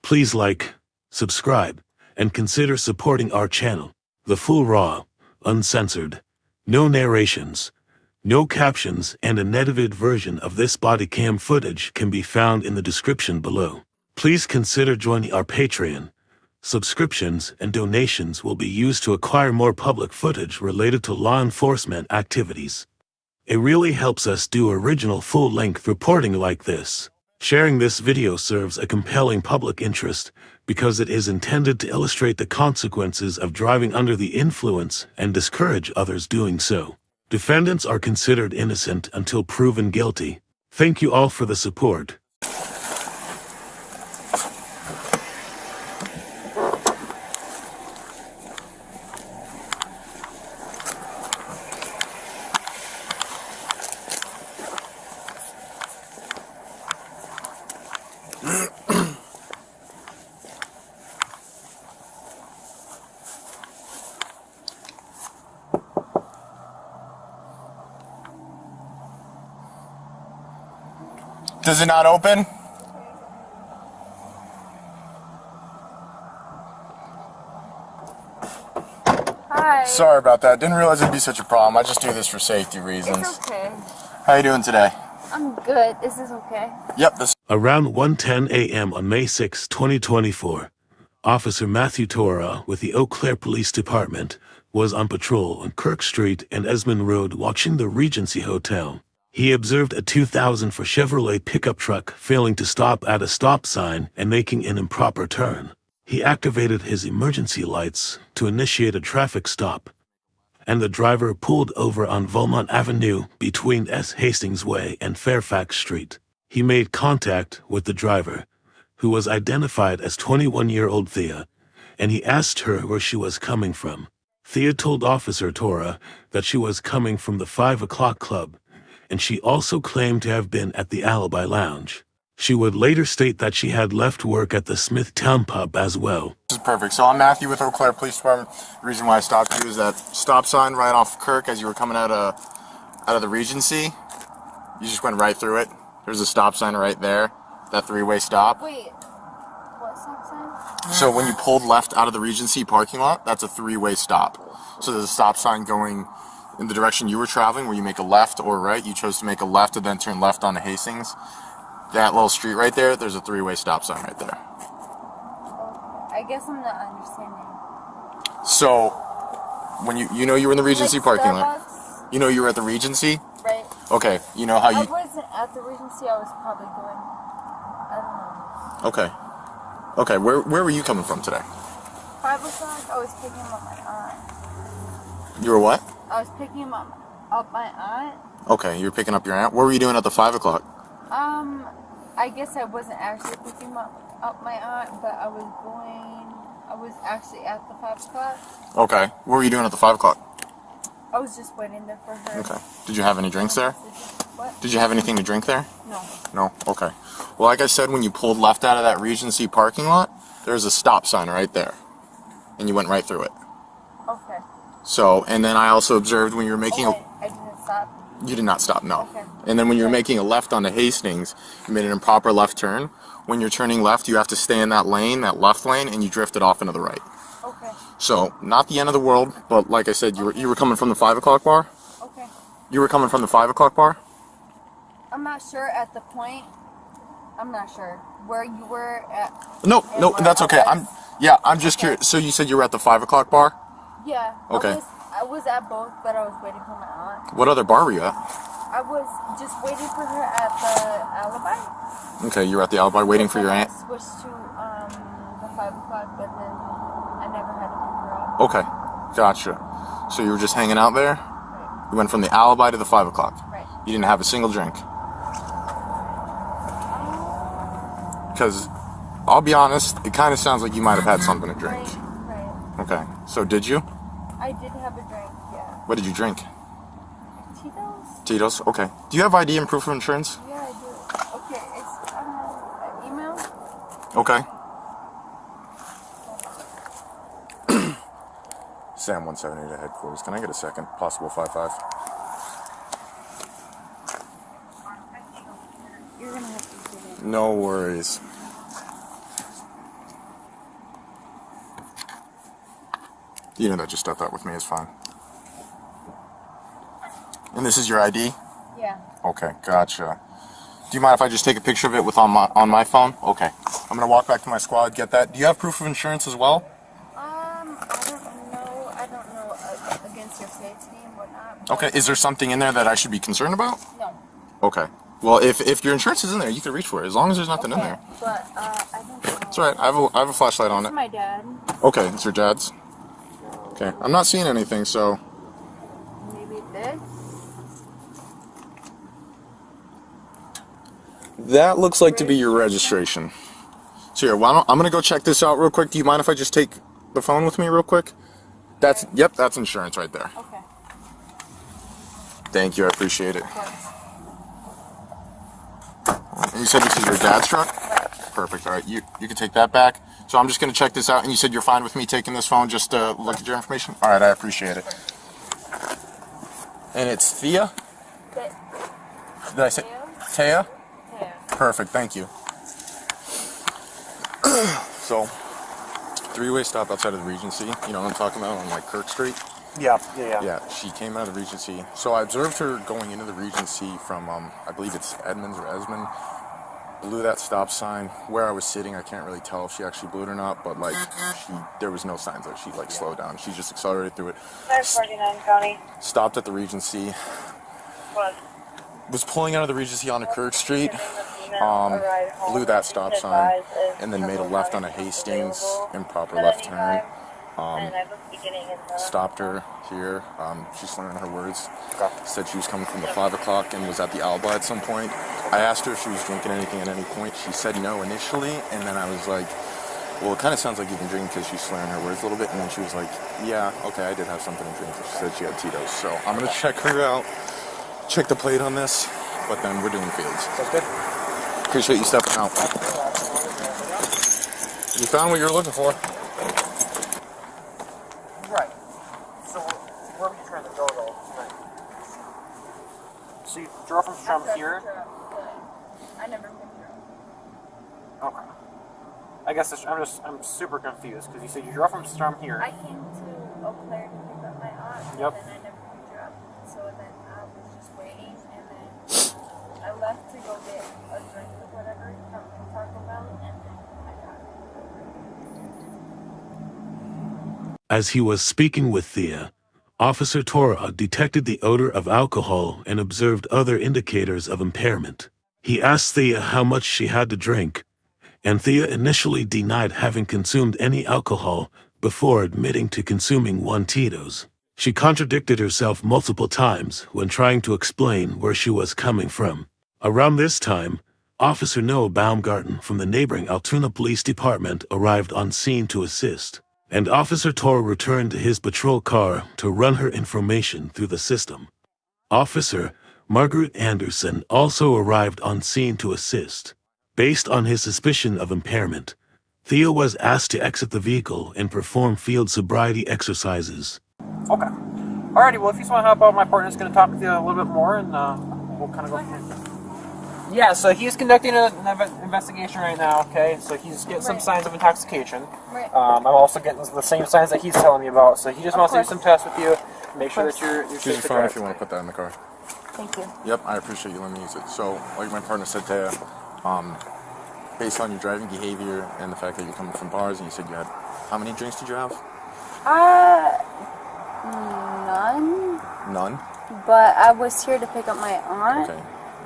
Please like, subscribe, and consider supporting our channel. The full raw, uncensored, no narrations, no captions, and an edited version of this body cam footage can be found in the description below. Please consider joining our Patreon. Subscriptions and donations will be used to acquire more public footage related to law enforcement activities. It really helps us do original full-length reporting like this. Sharing this video serves a compelling public interest because it is intended to illustrate the consequences of driving under the influence and discourage others doing so. Defendants are considered innocent until proven guilty. Thank you all for the support. Does it not open? Hi. Sorry about that. Didn't realize it'd be such a problem. I just do this for safety reasons. It's okay. How you doing today? I'm good. Is this okay? Yep. This. Around 1:10 a.m. on May 6, 2024, Officer Matthew Toro with the Eau Claire Police Department was on patrol on Kirk Street and Esmond Road watching the Regency Hotel. He observed a 2004 Chevrolet pickup truck failing to stop at a stop sign and making an improper turn. He activated his emergency lights to initiate a traffic stop, and the driver pulled over on Valmont Avenue between Hastings Way and Fairfax Street. He made contact with the driver, who was identified as 21-year-old Thea, and he asked her where she was coming from. Thea told Officer Toro that she was coming from the 5 o'clock club, and she also claimed to have been at the Alibi Lounge. She would later state that she had left work at the Smithtowne Pub as well. This is perfect. So I'm Matthew with Eau Claire Police Department. The reason why I stopped you is that stop sign right off Kirk as you were coming out of the Regency. You just went right through it. There's a stop sign right there. That three-way stop. Wait. What stop sign? So when you pulled left out of the Regency parking lot, that's a three-way stop. So there's a stop sign going in the direction you were traveling, where you make a left or right. You chose to make a left and then turn left onto Hastings. That little street right there, there's a three-way stop sign right there. I guess I'm not understanding. So, when you know you were in the Regency Like parking lot. Starbucks? You know you were at the Regency? Right. Okay, you know how I you... wasn't at the Regency. I was probably going... I don't know. Okay. Okay, where were you coming from today? 5 o'clock, I was picking up my aunt. You were what? I was picking up my aunt. Okay, you were picking up your aunt. What were you doing at the 5 o'clock? I guess I wasn't actually picking up my aunt, but I was actually at the 5 o'clock. Okay, what were you doing at the 5 o'clock? I was just waiting there for her. Okay. Did you have any drinks there? What? Did you have anything to drink there? No. No? Okay. Well, like I said, when you pulled left out of that Regency parking lot, there's a stop sign right there. And you went right through it. Okay. So, and then I also observed when you were making I didn't stop. You did not stop, no. Okay. And then when you were making a left onto Hastings, you made an improper left turn. When you're turning left, you have to stay in that lane, that left lane, and you drifted off into the right. Okay. So, not the end of the world, but like I said, you were coming from the 5 o'clock bar? Okay. You were coming from the 5 o'clock bar? I'm not sure at the point. I'm not sure where you were at. No, and where that's I okay. was. I'm just curious. So you said you were at the 5 o'clock bar? Yeah. Okay. I was at both, but I was waiting for my aunt. What other bar were you at? I was just waiting for her at the Alibi. Okay, you were at the Alibi waiting for your aunt? I switched to the 5 o'clock, but then I never had to pick her up. Okay, gotcha. So you were just hanging out there? Right. You went from the Alibi to the 5 o'clock? Right. You didn't have a single drink? Because, I'll be honest, it kind of sounds like you might have had something to drink. Right. Okay, so did you? I did have a drink, yeah. What did you drink? Tito's? Tito's? Okay. Do you have ID and proof of insurance? Yeah, I do. Okay, it's an email. Okay. Sam 178 at headquarters. Can I get a second? Possible 55. You're gonna have to do it. No worries. You know that just stuff that with me is fine. And this is your ID? Yeah. Okay, gotcha. Do you mind if I just take a picture of it with on my phone? Okay. I'm gonna walk back to my squad, get that. Do you have proof of insurance as well? I don't know against your safety and whatnot. Okay. Is there something in there that I should be concerned about? No. Okay. Well, if your insurance is in there, you can reach for it as long as there's nothing in there. But I don't know. It's alright. I have a flashlight on It's it. my dad. Okay, it's your dad's. Okay. I'm not seeing anything, so. Maybe this. That looks like to be your registration. So here, I'm gonna go check this out real quick. Do you mind if I just take the phone with me real quick? Yep, that's insurance right there. Okay. Thank you, I appreciate it. Of course. And you said this is your dad's truck? Right. Perfect, all right, you can take that back. So I'm just gonna check this out, and you said you're fine with me taking this phone just to look at your information? All right, I appreciate it. And it's Thea? Did I say Tea? Yeah. Perfect, thank you. So, three-way stop outside of the Regency. You know what I'm talking about, on like Kirk Street? Yeah. Yeah, she came out of the Regency. So I observed her going into the Regency from, I believe it's Edmonds or Esmond. Blew that stop sign. Where I was sitting, I can't really tell if she actually blew it or not, but like, there was no signs that she like slowed down. She just accelerated through it. 49 County. Stopped at the Regency. What? Was pulling out of the Regency onto Kirk Street. Blew that stop sign and then made a left on a Hastings, improper left turn. Stopped her here. She's slurring her words. Said she was coming from the 5 o'clock and was at the Alibi at some point. I asked her if she was drinking anything at any point. She said no initially, and then I was like, well, it kind of sounds like you've been drinking because she's slurring her words a little bit. And then she was like, yeah, okay, I did have something to drink. She said she had Tito's. So I'm going to check her out, check the plate on this, but then we're doing fields. Sounds good. Appreciate you stepping out. You found what you were looking for. Right. So where were you trying to go though? Right. So you drove from here? I never been through. Okay. I guess I'm super confused because you said you drove from here. I came to Eau Claire to pick up my aunt. Yep. And then I never picked her up. So then I was just waiting, and then I left to go get a drink or whatever from Taco Bell, and then I got it. As he was speaking with Thea, Officer Toro detected the odor of alcohol and observed other indicators of impairment. He asked Thea how much she had to drink, and Thea initially denied having consumed any alcohol before admitting to consuming one Tito's. She contradicted herself multiple times when trying to explain where she was coming from. Around this time, Officer Noah Baumgarten from the neighboring Altoona Police Department arrived on scene to assist, and Officer Toro returned to his patrol car to run her information through the system. Officer Margaret Andersen also arrived on scene to assist. Based on his suspicion of impairment, Thea was asked to exit the vehicle and perform field sobriety exercises. Okay. Alrighty, well if you just want to hop out, my partner's going to talk with you a little bit more and we'll kind of go from there. Yeah, so he's conducting an investigation right now, okay? So he's getting some signs of intoxication. Right. I'm also getting the same signs that he's telling me about. So he just wants to do some tests with you, make sure that you're Choose safe your to phone drive. if you want to put that in the car. Thank you. Yep, I appreciate you letting me use it. So, like my partner said, Thea, based on your driving behavior and the fact that you're coming from bars, and you said you had, how many drinks did you have? None. None? But I was here to pick up my aunt. Okay.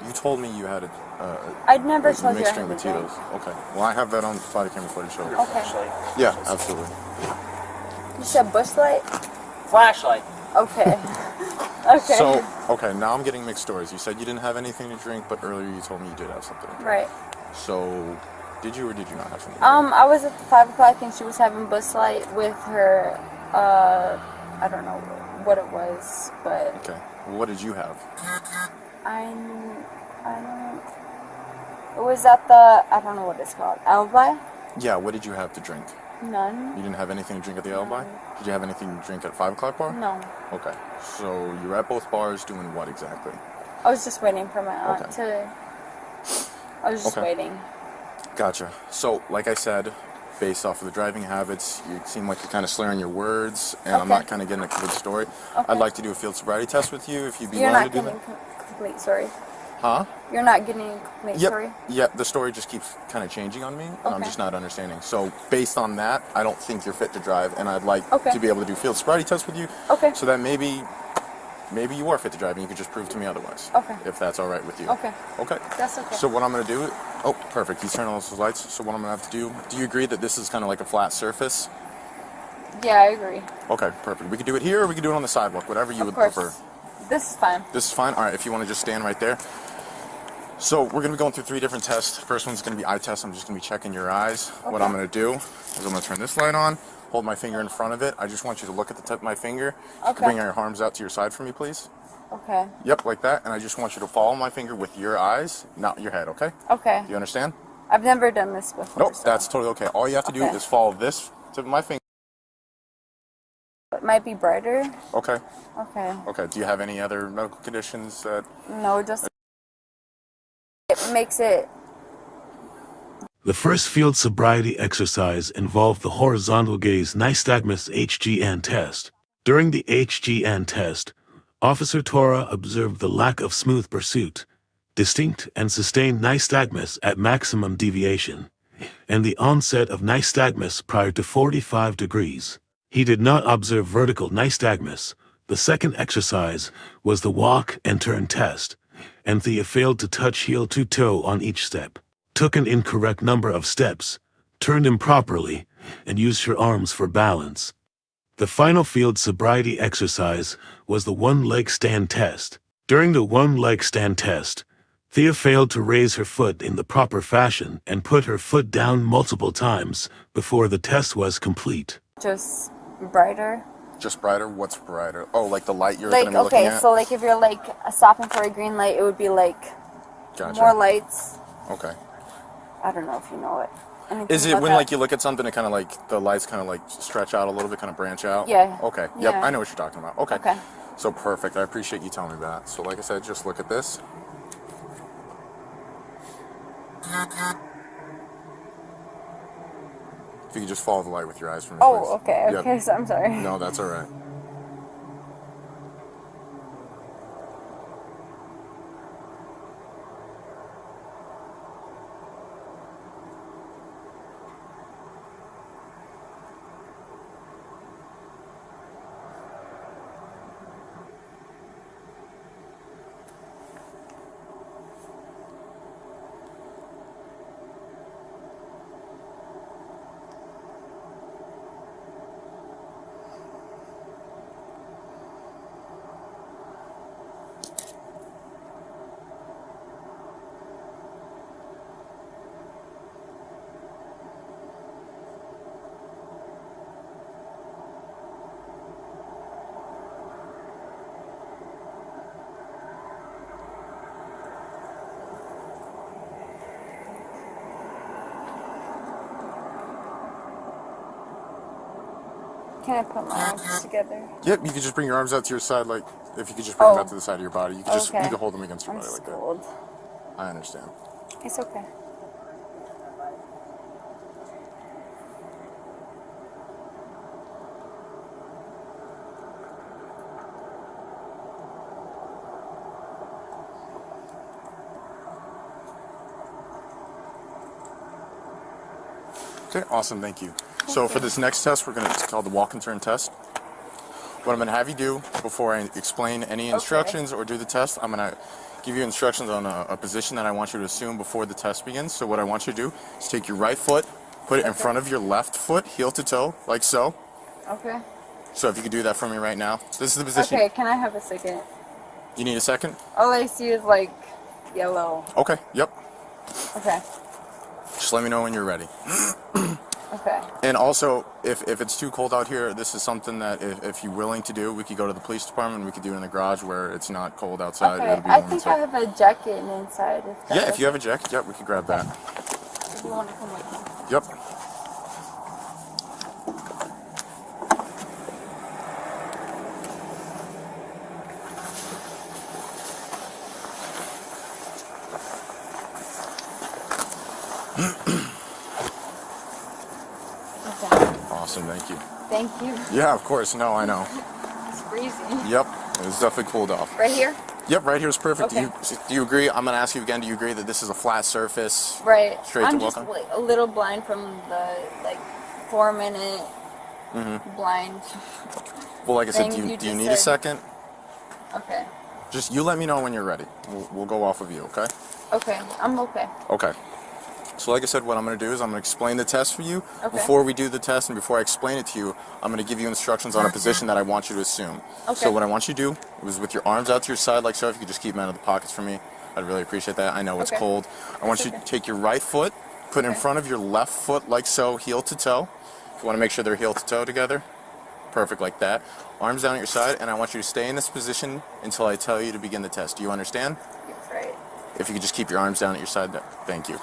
You told me you had I'd never told you I mixed had drink with a drink. Tito's. Okay. Well, I have that on body camera footage. So. Okay. Yeah, absolutely. You said bush light? Flashlight. Okay. Okay. So, okay, now I'm getting mixed stories. You said you didn't have anything to drink, but earlier you told me you did have something to drink. Right. So, did you or did you not have something to drink? I was at the 5 o'clock and she was having bush light with her, I don't know what it was, but Okay. Well, what did you have? I don't, it was at the, I don't know what it's called, Alibi? Yeah, what did you have to drink? None. You didn't have anything to drink at the Alibi? Did you have anything to drink at 5 o'clock bar? No. Okay. So, you're at both bars doing what exactly? I was just waiting for my aunt Okay. I was just Okay. waiting. Gotcha. So, like I said, based off of the driving habits, you seem like you're kind of slurring your words, and I'm Okay. not kind of getting a complete story. Okay. I'd like to do a field sobriety test with you, if you'd be You're willing not to do getting that. complete story. Huh? You're not getting a complete story? Yep, the story just keeps kind of changing on me, and I'm Okay. just not understanding. So based on that, I don't think you're fit to drive, and I'd like Okay. to be able to do field sobriety tests with you, Okay. so that maybe you are fit to drive, and you could just prove to me otherwise. Okay. If that's all right with you. Okay. Okay. That's okay. So what I'm going to do, oh, perfect, he's turning on those lights, so what I'm going to have to do you agree that this is kind of like a flat surface? Yeah, I agree. Okay, perfect. We could do it here, or we could do it on the sidewalk, whatever you Of would course. prefer. This is fine. This is fine? All right, if you want to just stand right there. So we're going to be going through 3 different tests. First one's going to be eye test. I'm just going to be checking your eyes. What Okay. I'm going to do is I'm going to turn this light on, hold my finger in front of it. I just want you to look at the tip of my finger. You Okay. can bring your arms out to your side for me, please. Okay. Yep, like that. And I just want you to follow my finger with your eyes, not your head, okay? Okay. Do you understand? I've never done this before. Nope, so that's totally okay. All you have to do Okay. is follow this tip of my finger. it might be brighter. Okay, Okay. okay. Do you have any other medical conditions that... No, just it makes it. The first field sobriety exercise involved the horizontal gaze nystagmus HGN test. During the HGN test, Officer Toro observed the lack of smooth pursuit, distinct and sustained nystagmus at maximum deviation, and the onset of nystagmus prior to 45 degrees. He did not observe vertical nystagmus. The second exercise was the walk and turn test, and Thea failed to touch heel to toe on each step, took an incorrect number of steps, turned improperly, and used her arms for balance. The final field sobriety exercise was the one-leg stand test. During the one-leg stand test, Thea failed to raise her foot in the proper fashion and put her foot down multiple times before the test was complete. Just brighter. Just brighter? What's brighter? Oh, like the light you're Like, going to be looking okay, at? so like if you're like stopping for a green light, it would be like Gotcha. more lights. Okay. I don't know if you know it. Anything Is it about when that? like you look at something, it kind of like the lights kind of like stretch out a little bit, kind of branch out? Yeah. Okay. Yep. Yeah. I know what you're talking about. Okay. Okay. So perfect. I appreciate you telling me that. So like I said, just look at this. If you could just follow the light with your eyes for me, please. Oh, okay, Yep. okay, so I'm sorry. No, that's all right. Can I put my arms together? Yep. You could just bring your arms out to your side, like if you could just bring them Oh. out to the side of your body. You could just Okay. you could hold them against your I'm body like that. schooled. I understand. It's okay. Okay, awesome, thank you. So for this next test, it's called the walk and turn test. What I'm gonna have you do before I explain any instructions or do the test, I'm gonna give you instructions on a position that I want you to assume before the test begins. So what I want you to do is take your right foot, put it in front of your left foot, heel to toe, like so. Okay. So if you could do that for me right now. This is the position. Okay, can I have a second? You need a second? All I see is like yellow. Okay, yep. Okay. Just let me know when you're ready. Okay. And also, if it's too cold out here, this is something that if you're willing to do, we could go to the police department, we could do it in the garage where it's not cold outside. Okay. It'll be I warm think inside. I have a jacket inside. Yeah, if you have a jacket, yep, we could grab that. If you want to come with me. Yep. awesome. Thank you. Thank you. Yeah, of course. No, I know. It's freezing. Yep. It was definitely cooled off. Right here? Yep, right here is perfect. Okay. Do you agree? I'm going to ask you again. Do you agree that this is a flat surface? Right. Straight I'm to just welcome? a little blind from the 4-minute blind. Well, like I said, thing do you you just need a said. second? Okay. Just you let me know when you're ready. We'll go off of you, okay? Okay. I'm okay. Okay. So like I said, what I'm going to do is I'm going to explain the test for you. Okay. Before we do the test and before I explain it to you, I'm going to give you instructions on a position that I want you to assume. Okay. So what I want you to do is with your arms out to your side like so, if you could just keep them out of the pockets for me, I'd really appreciate that. I know it's Okay. cold. I want you to take your right foot, put it in front of your left foot like so, heel to toe. You want to make sure they're heel to toe together. Perfect, like that. Arms down at your side, and I want you to stay in this position until I tell you to begin the test. Do you understand? That's right. If you could just keep your arms down at your side, thank you.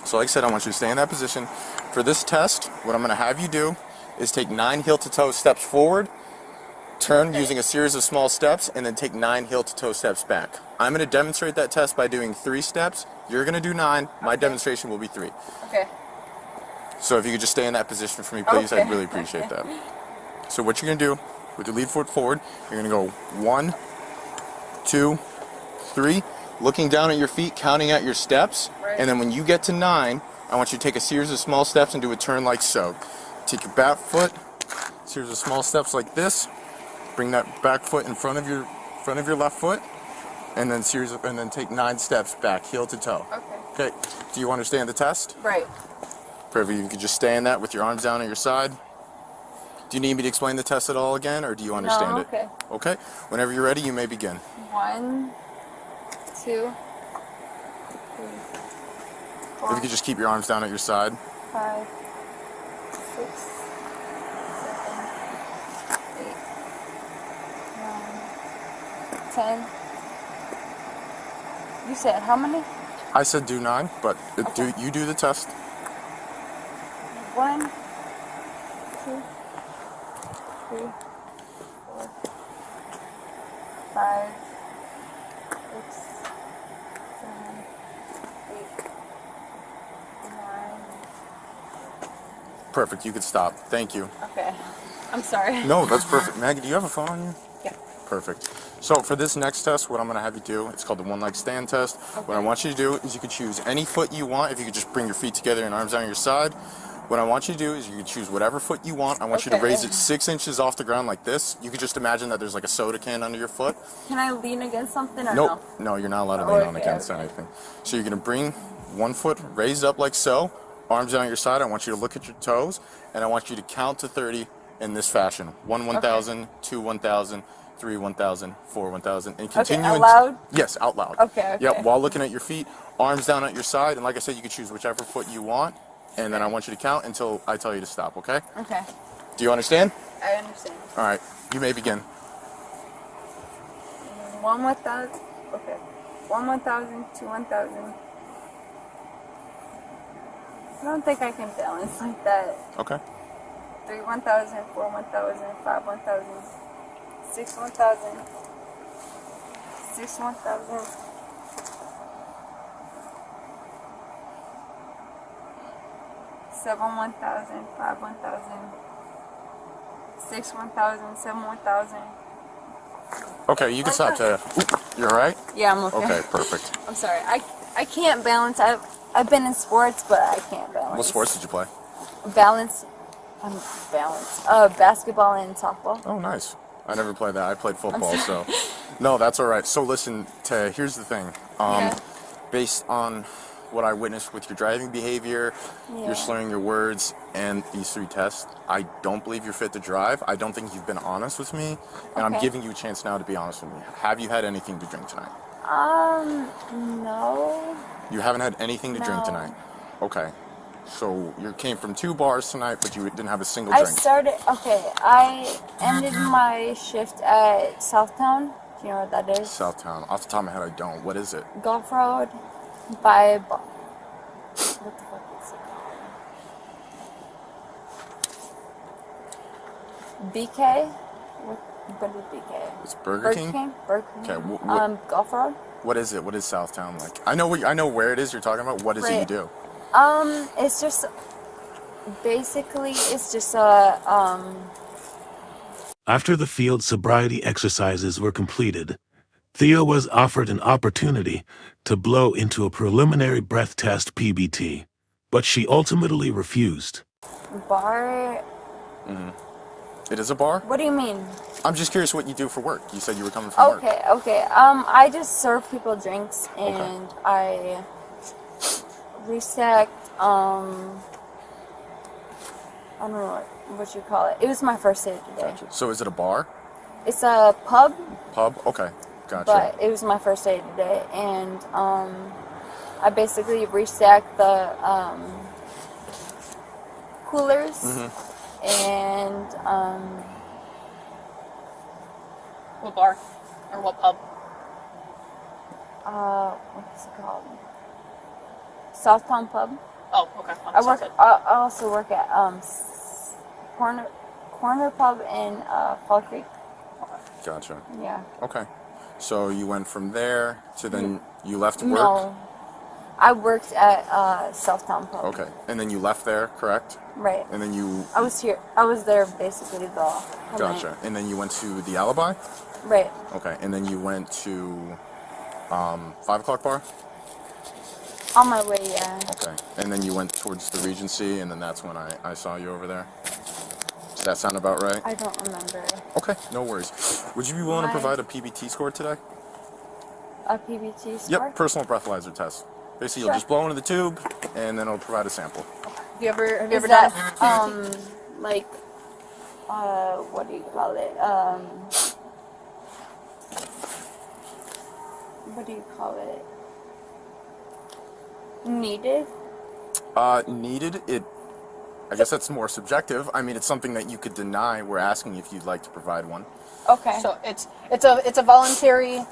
So like I said, I want you to stay in that position. For this test, what I'm going to have you do is take 9 heel-to-toe steps forward, turn using a series of small steps, and then take 9 heel-to-toe steps back. I'm going to demonstrate that test by doing 3 steps. You're going to do 9. My demonstration will be 3. Okay. So if you could just stay in that position for me, please, Okay. I'd really appreciate that. So what you're going to do, with your lead foot forward, you're going to go 1, 2, 3, looking down at your feet, counting out your steps, Right. and then when you get to 9, I want you to take a series of small steps and do a turn like so. Take your back foot, series of small steps like this, bring that back foot in front of your left foot, and then take 9 steps back, heel to toe. Okay. Okay, do you understand the test? Right. Perfect, you can just stay in that with your arms down at your side. Do you need me to explain the test at all again, or do you understand No, it? okay. Okay, whenever you're ready, you may begin. 1, 2, 3, If you could just keep your arms down at your side. 5, 6, 7, 8, 9, 10. You said how many? I said do 9, but Okay. you do the test. 1, 2, 3, 4, 5, 6, 7, 8, 9. Perfect, you could stop. Thank you. Okay. I'm sorry. No, that's perfect. Maggie, do you have a phone on you? Yeah. Perfect. So for this next test, what I'm going to have you do, it's called the one leg stand test. What I want you to do is you could choose any foot you want. If you could just bring your feet together and arms down your side. What I want you to do is you can choose whatever foot you want. I want you to raise it 6 inches off the ground like this. You could just imagine that there's like a soda can under your foot. Can I lean against something or Nope. No, you're not allowed to Oh, lean on okay, against okay. anything. So you're going to bring one foot raised up like so, arms down at your side. I want you to look at your toes, and I want you to count to 30 in this fashion. 1, 1,000, 2, 1,000, 3, 1,000, 4, 1,000, and continue. out loud? Yes, out loud. Okay, Yep, okay. while looking at your feet, arms down at your side, and like I said, you can choose whichever foot you want, and then I want you to count until I tell you to stop, okay? Okay. Do you understand? I understand. All right, you may begin. 1, 1,000. Okay. 1, 1,000, 2, 1,000. I don't think I can balance like that. Okay. 3, 1,000, 4, 1,000, 5, 1,000, 6, 1,000, 6, 1,000. 7, 1,000, 5, 1,000, 6, 1,000, 7, 1,000. Okay, you can stop, Taya. You all right? Yeah, I'm okay. Okay, perfect. I'm sorry. I can't balance. I've been in sports, but I can't balance. What sports did you play? Balance. Basketball and softball. Oh, nice. I never played that. I played football, so. No, that's all right. So listen, Taya, here's the thing. Yeah. Based on what I witnessed with your driving behavior, Yeah. your slurring your words, and these 3 tests, I don't believe you're fit to drive. I don't think you've been honest with me, and I'm Okay. giving you a chance now to be honest with me. Have you had anything to drink tonight? No. You haven't had anything to drink No. tonight? Okay. So you came from 2 bars tonight, but you didn't have a single I drink. I ended my shift at Smithtowne. Do you know what that is? Southtown. Off the top of my head, I don't. What is it? Golf Road by what the fuck is it? BK? What is BK? It's Burger King? Burger King. Okay, Golf Road? What is it? What is Southtown like? I know where it is you're talking about. What is it you Right. do? It's just Basically, it's just a After the field sobriety exercises were completed, Thea was offered an opportunity to blow into a preliminary breath test PBT, but she ultimately refused. bar. It is a bar? What do you mean? I'm just curious what you do for work. You said you were coming from work. Okay. I just serve people drinks and Okay. I resect. I don't know what you call it. It was my first day today. Gotcha. So is it a bar? It's a pub, Pub? Okay. Gotcha. but it was my first day today, and I basically resect the coolers and What bar? Or what pub? what's it called? Smithtowne Pub. Oh, okay. I also work at corner pub in Fall Creek. Gotcha. Yeah. Okay. So you went from there to then you left work? No, I worked at Smithtowne Pub. Okay. And then you left there, correct? Right. And then you... I was there basically the whole Gotcha. night. And then you went to the Alibi? Right. Okay. And then you went to 5 o'clock bar? On my way, yeah. Okay. And then you went towards the Regency, and then that's when I saw you over there? Does that sound about right? I don't remember. Okay, no worries. Would you be willing to Why? provide a PBT score today? A PBT score? Yep, personal breathalyzer test. Basically, Sure. you'll just blow into the tube, and then it'll provide a sample. Have you ever Is done that, like, what do you call it? What do you call it? Needed? Needed, I guess that's more subjective. I mean, it's something that you could deny. We're asking if you'd like to provide one. Okay. So it's a voluntary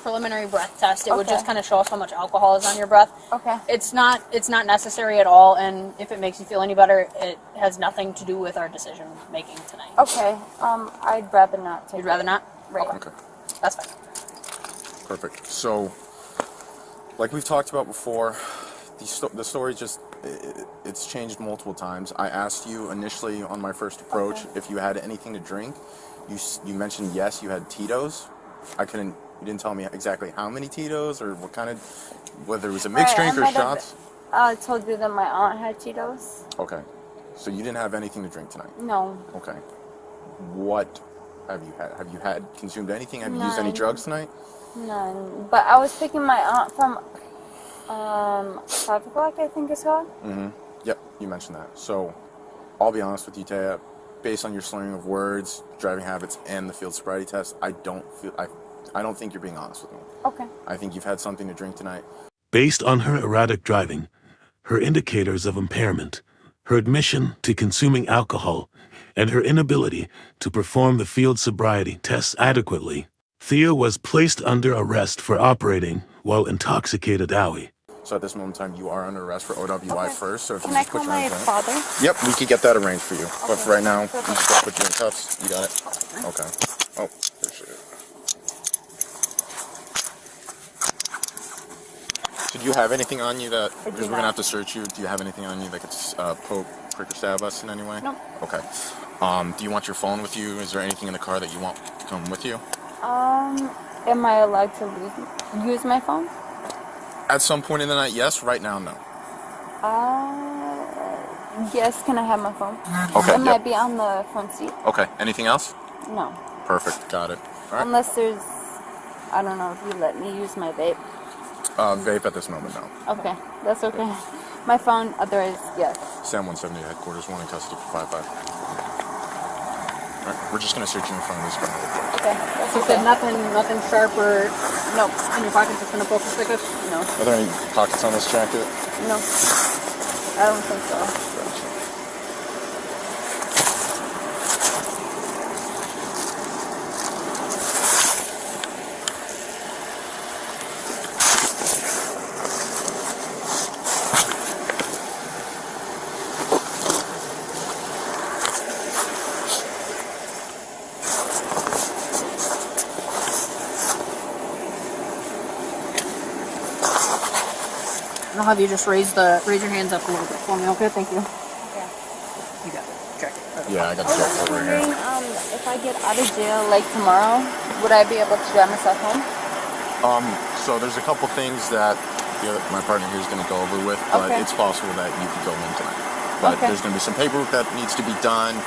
preliminary breath test. It would Okay. just kind of show us how much alcohol is on your breath. Okay. It's not necessary at all, and if it makes you feel any better, it has nothing to do with our decision making tonight. Okay. I'd rather not take You'd rather not? Right. Okay, That's fine. perfect. So, like we've talked about before, the story just, it's changed multiple times. I asked you initially on my first approach if you had anything to drink. You mentioned yes, you had Tito's. You didn't tell me exactly how many Tito's or what kind of, whether it was a mixed drink or shots. I told you that my aunt had Tito's. Okay, so you didn't have anything to drink tonight. No. Okay, what have you had? Have you consumed anything? Have you used any None. drugs tonight? None. But I was picking my aunt from 5 o'clock, I think it's called. Yep, you mentioned that. So, I'll be honest with you, Taya. Based on your slurring of words, driving habits, and the field sobriety test, I don't think you're being honest with me. Okay. I think you've had something to drink tonight. Based on her erratic driving, her indicators of impairment, her admission to consuming alcohol, and her inability to perform the field sobriety tests adequately, Thea was placed under arrest for operating while intoxicated owie. So at this moment in time, you are under arrest for OWI first. So if Can you I just put call your my hands on it. father? Yep, we could get that arranged for you. But for right now, we just gotta put you in cuffs. You got it? Okay. Oh, appreciate it. So do you have anything on you that, because we're gonna have to search you, do you have anything on you that could poke, prick, or stab us in any way? No. Okay. Do you want your phone with you? Is there anything in the car that you want to come with you? Am I allowed to use my phone? At some point in the night, yes. Right now, no. Yes, can I have my phone? Okay, It yep. might be on the front seat. Okay. Anything else? No. Perfect. Got it. All right. Unless there's, I don't know if you let me use my vape. Vape at this moment, no. Okay, that's okay. My phone, otherwise, yes. Sam 170 headquarters, 1 in custody for 5-5. All right, we're just gonna search you in front of this car. Okay, that's You okay. said nothing sharp or Nope. in your pockets that's gonna poke or stick us? No. Are there any pockets on this jacket? No. I don't think so. And I'll have you just raise your hands up a little bit for me, okay? Thank you. Okay. You got it. Check it. Yeah, I got I the was check just over here. wondering, if I get out of jail like tomorrow, would I be able to drive myself home? So there's a couple things that my partner here is going to go over with, but Okay. it's possible that you could go in tonight. But Okay. there's going to be some paperwork that needs to be done,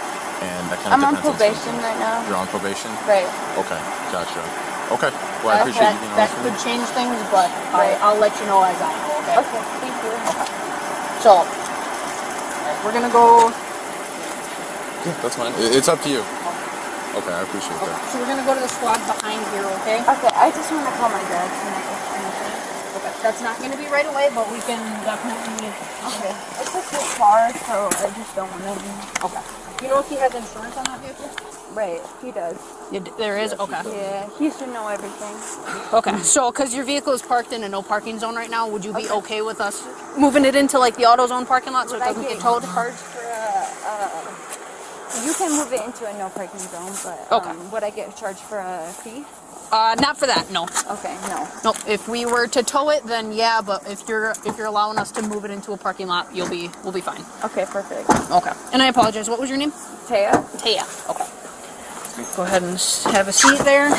and that kind of I'm on depends on probation some things. right now. You're on probation? Right. Okay, gotcha. Okay, well, I appreciate you being That honest with could me. change things, but Right. I'll let you know as I know, okay? Okay, thank you. So, we're gonna go. Yeah, that's fine. It's up to you. Okay, I appreciate that. So we're gonna go to the squad behind here, okay? Okay, I just want to call my dad to make anything. Okay. That's not gonna be right away, but we can definitely. Okay. It's just his car, so I just don't want to. Okay. You know if he has insurance on that vehicle? Right, he does. There is? Okay. Yeah, he should know everything. Okay, so because your vehicle is parked in a no parking zone right now, would you be okay with us moving it into like the auto zone parking lot so it Would I doesn't get get towed? charged for you can move it into a no parking zone, but Okay. would I get charged for a fee? Not for that, no. Okay, no. Nope. If we were to tow it, then yeah. But if you're allowing us to move it into a parking lot, we'll be fine. Okay, perfect. Okay. And I apologize. What was your name? Taya? Thea. Okay. Go ahead and have a seat there.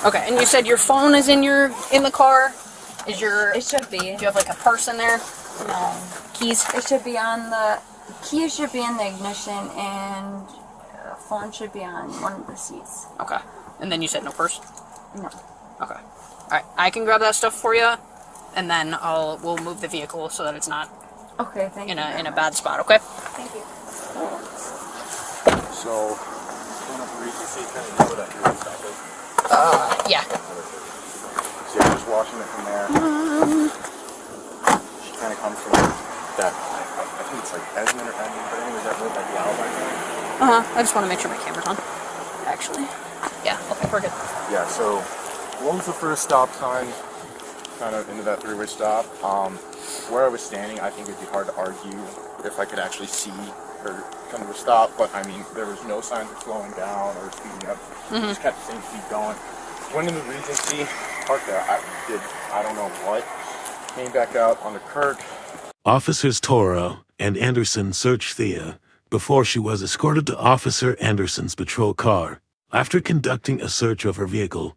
Okay. And you said your phone is in the car. Is your It should be. do you have like a purse in there? No. Keys? It should be on the keys should be in the ignition and phone should be on one of the seats. Okay. And then you said no purse? No. Okay. Alright. I can grab that stuff for you, and then we'll move the vehicle so that it's not Okay, thank you. in a bad spot, okay? Thank you. So, going up the Regency, kind of know that you're stopping. Yeah. So you're just watching it from there. She kind of comes from that, I think it's like Esmond or Esmond, but anyways, that road, like the Alibi Lounge. I just want to make sure my camera's on. Actually. Yeah, okay, we're good. Yeah, so what was the first stop sign kind of into that three-way stop? Where I was standing, I think it'd be hard to argue if I could actually see her come to a stop, but I mean, there was no signs of slowing down or speeding up. Just kept the same speed going. Went into Regency, parked there. I don't know what. Came back out on the Kirk. Officers Toro and Andersen searched Thea before she was escorted to Officer Andersen's patrol car. After conducting a search of her vehicle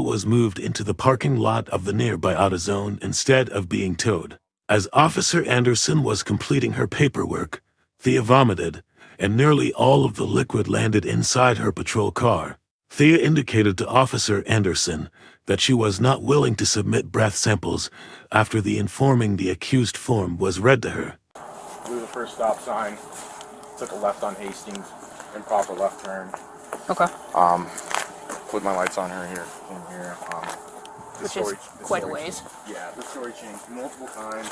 was moved into the parking lot of the nearby auto zone instead of being towed. As Officer Andersen was completing her paperwork, Thea vomited, and nearly all of the liquid landed inside her patrol car. Thea indicated to Officer Andersen that she was not willing to submit breath samples after the informing the accused form was read to her. Blew the first stop sign. Took a left on Hastings. Improper left turn. Okay. Put my lights on her here. In here. Which is quite a ways. Yeah, the story changed multiple times.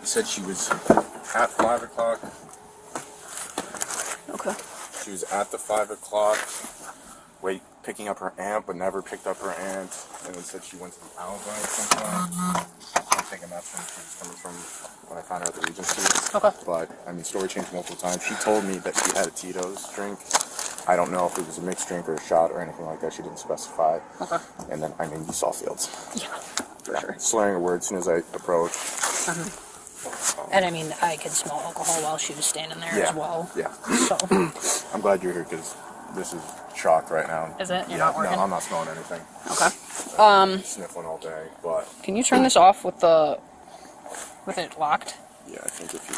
Said she was at 5 o'clock. Okay. She was at the 5 o'clock, picking up her aunt, but never picked up her aunt, and then said she went to the Alibi at some point. I'm thinking that's when she was coming from when I found her at the Regency. Okay. But, I mean, story changed multiple times. She told me that she had a Tito's drink. I don't know if it was a mixed drink or a shot or anything like that. She didn't specify. Okay. And then, I mean, you saw Fields. Yeah, for sure. Slurring a word as soon as I approached. And I mean, I could smell alcohol while she was standing there as well. Yeah. So, I'm glad you're here because this is shock right now. Is it? You're Yeah, not working? No, I'm not smelling anything. okay. Sniffling all day, but Can you turn this off with it locked? yeah, I think if you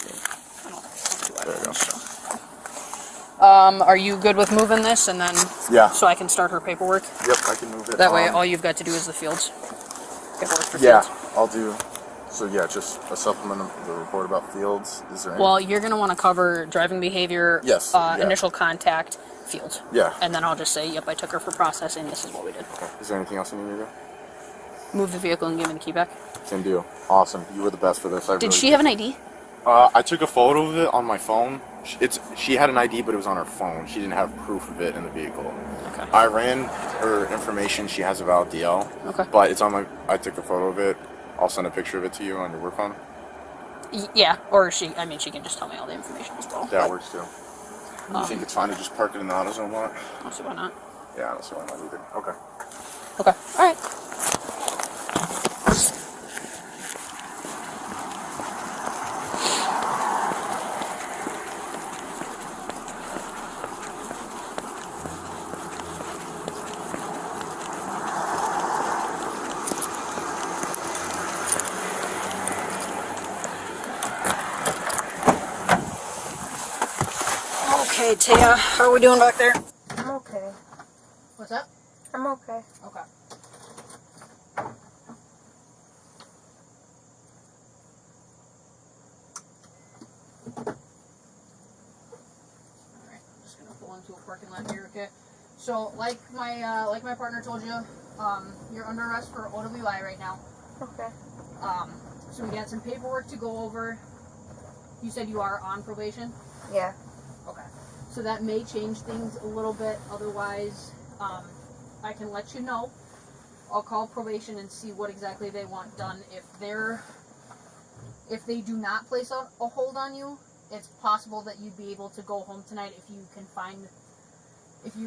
There you go. Are you good with moving this and then Yeah. so I can start her paperwork? Yep, I can move it. That way all you've got to do is the fields. Paperwork for Yeah, fields. I'll do. So yeah, just a supplement of the report about Fields. Is there any? Well, you're going to want to cover driving behavior, Yes, yeah. initial contact, fields. Yeah. And then I'll just say, yep, I took her for processing. This is what we did. Okay. Is there anything else you need to do? Move the vehicle and give me the key back. Can do. Awesome. You were the best for this. Did she have an ID? I took a photo of it on my phone. She had an ID, but it was on her phone. She didn't have proof of it in the vehicle. Okay. I ran her information. She has a valid DL. Okay. But it's on my. I took a photo of it. I'll send a picture of it to you on your work phone. Yeah, or she can just tell me all the information as well. That works too. You think it's fine to just park it in the AutoZone lot? I'll see why not. Yeah, I don't see why not either. Okay. Okay. All right. Hey, Taya, how are we doing back there? I'm okay. What's that? I'm okay. Okay. Alright, I'm just gonna pull into a parking lot here, okay? So, like my partner told you, you're under arrest for OWI right now. Okay. So we got some paperwork to go over. You said you are on probation? Yeah. Okay. So that may change things a little bit. Otherwise, I can let you know. I'll call probation and see what exactly they want done. If they do not place a hold on you, it's possible that you'd be able to go home tonight if you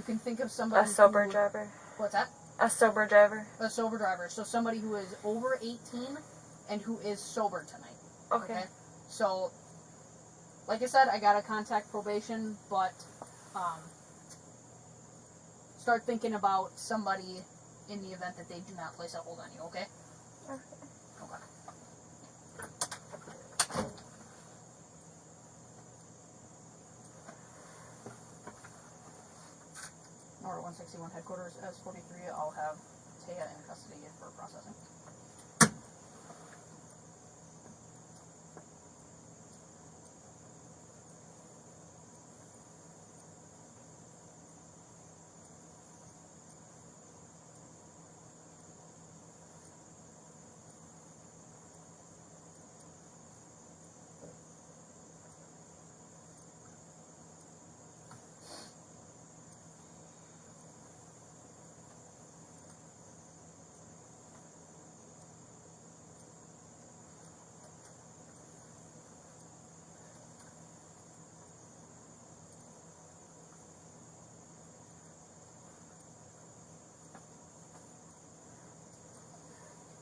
can think of somebody. A sober driver. What's that? A sober driver. A sober driver. So somebody who is over 18 and who is sober tonight. Okay. So, like I said, I gotta contact probation, but start thinking about somebody in the event that they do not place a hold on you, okay? Okay. Okay. Order 161 headquarters, S43, I'll have Thea in custody for processing.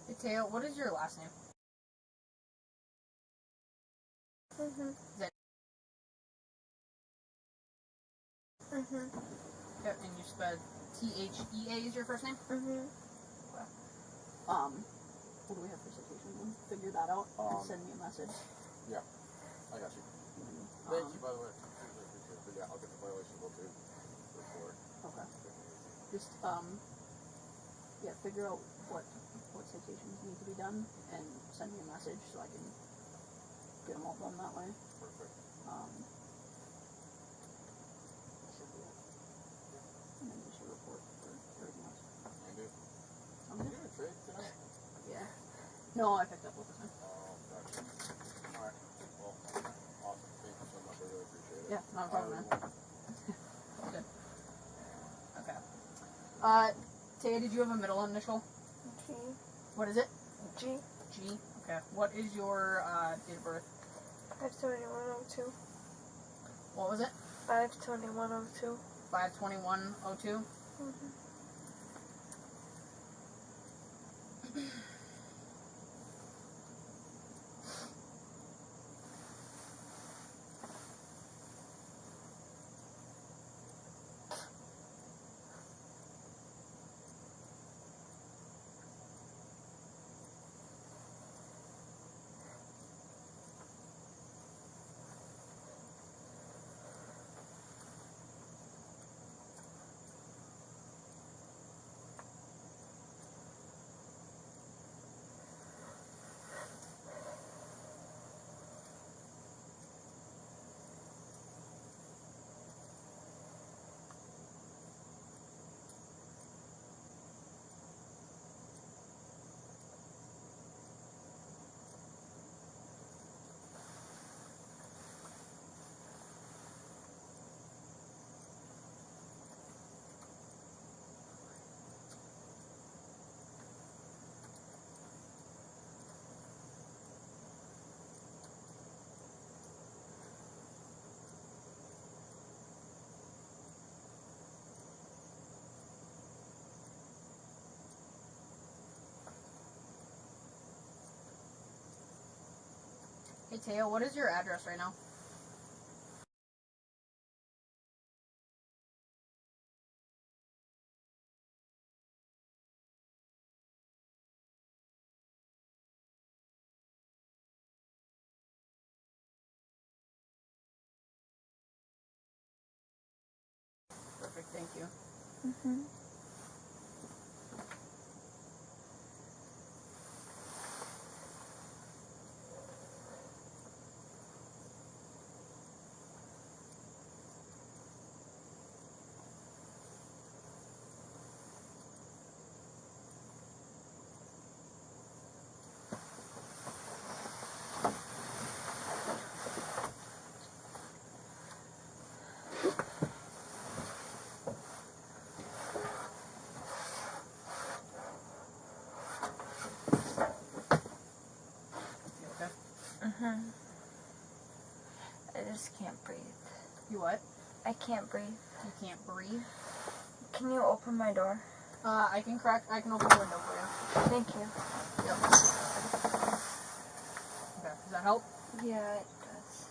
Hey, Thea, what is your last name? Mhm. Mhm. Yep, and you spelled Thea is your first name? Mhm. Okay. What do we have for citation? Figure that out and send me a message. Yeah, I got you. Thank you, by the way. Really appreciate it. But yeah, I'll get the violation book too. Report. Okay. Just, yeah, figure out what citations need to be done and send me a message so I can get them all done that way. Perfect. Should be it. And then just a report for everything else. And it. Sound Did good? you trade tonight? Yeah. No, I picked up with this one. Oh, gotcha. Alright. Well, awesome. Thank you so much. I really appreciate it. Yeah, not a problem, man. All good. Okay. Taya, did you have a middle initial? G. What is it? G. G. Okay. What is your date of birth? 52102. What was it? 52102. 5/21/02. Mhm. Hey, Taya, what is your address right now? Mm-hmm. Mm-hmm. I just can't breathe. You what? I can't breathe. You can't breathe? Can you open my door? I can open the window for you. Thank you. Yep. Okay, does that help? Yeah, it does.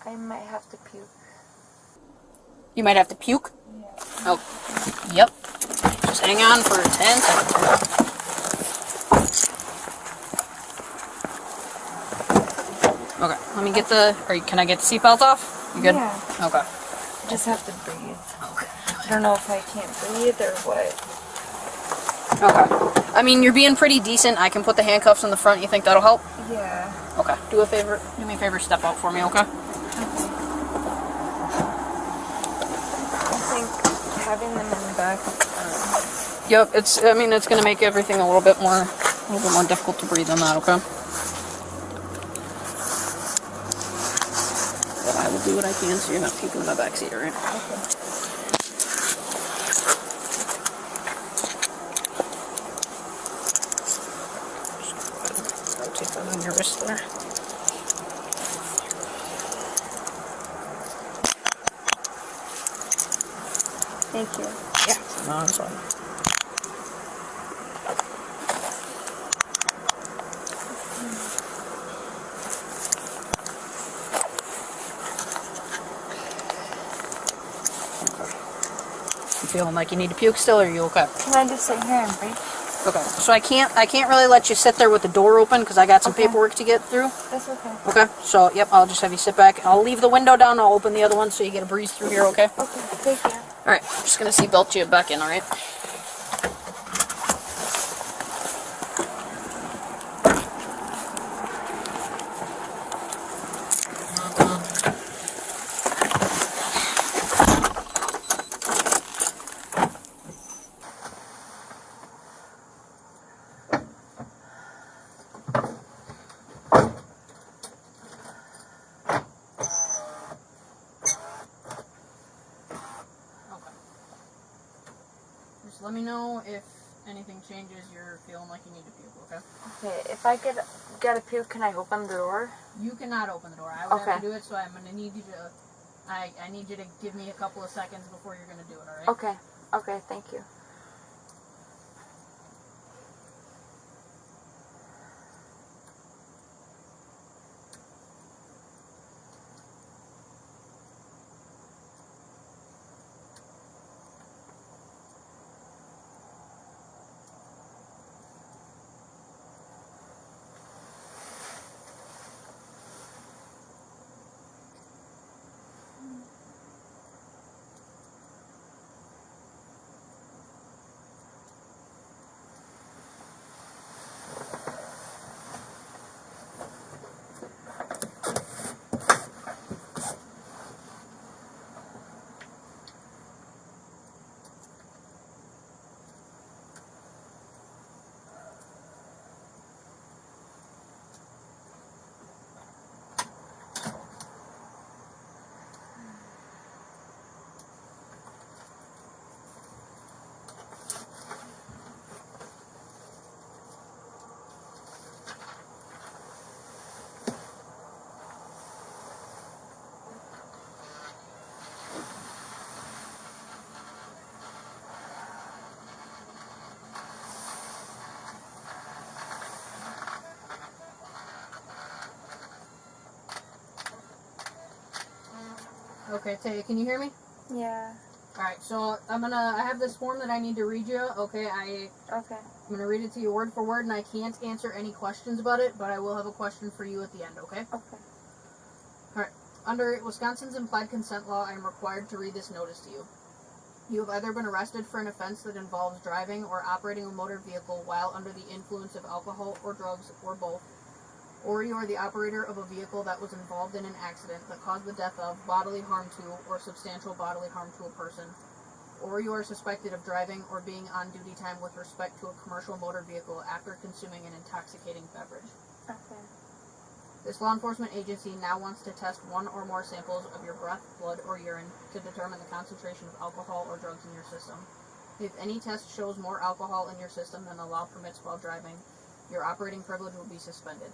I might have to puke. You might have to puke? Yeah. Oh, yep. Just hang on for 10 seconds. Okay, let me get can I get the seatbelt off? You good? Yeah. Okay. I just have to breathe. Okay. I don't know if I can't breathe or what. Okay. I mean, you're being pretty decent. I can put the handcuffs in the front. You think that'll help? Yeah. Okay. Do me a favor, step out for me, okay? I think having them in the back. Yep, it's gonna make everything a little bit more difficult to breathe on that, okay? But I will do what I can so you're not puking in the back seat, alright? Okay. Rotate that on your wrist there. Thank you. Yeah, no, that's fine. You feeling like you need to puke still, or are you okay? Can I just sit here and breathe? Okay. So I can't really let you sit there with the door open because I got some Okay. paperwork to get through. That's okay. Okay. So yep, I'll just have you sit back. I'll leave the window down. I'll open the other one so you get a breeze through here. Okay. Okay. Thank you. All right. I'm just gonna seatbelt you back in. All right. Just let me know if anything changes. You're feeling like you need to puke. Okay. Okay. If I get a puke, can I open the door? You cannot open the door. I would have Okay. to do it, so I'm gonna need you to. I need you to give me a couple of seconds before you're gonna do it. All right. Okay. Okay. Thank you. Okay, Taya, can you hear me? Yeah. Alright, so I have this form that I need to read you, okay? Okay. I'm gonna read it to you word for word, and I can't answer any questions about it, but I will have a question for you at the end, okay? Okay. Alright. Under Wisconsin's implied consent law, I am required to read this notice to you. You have either been arrested for an offense that involves driving or operating a motor vehicle while under the influence of alcohol or drugs, or both, or you are the operator of a vehicle that was involved in an accident that caused the death of, bodily harm to, or substantial bodily harm to a person, or you are suspected of driving or being on duty time with respect to a commercial motor vehicle after consuming an intoxicating beverage. Okay. This law enforcement agency now wants to test one or more samples of your breath, blood, or urine to determine the concentration of alcohol or drugs in your system. If any test shows more alcohol in your system than the law permits while driving, your operating privilege will be suspended.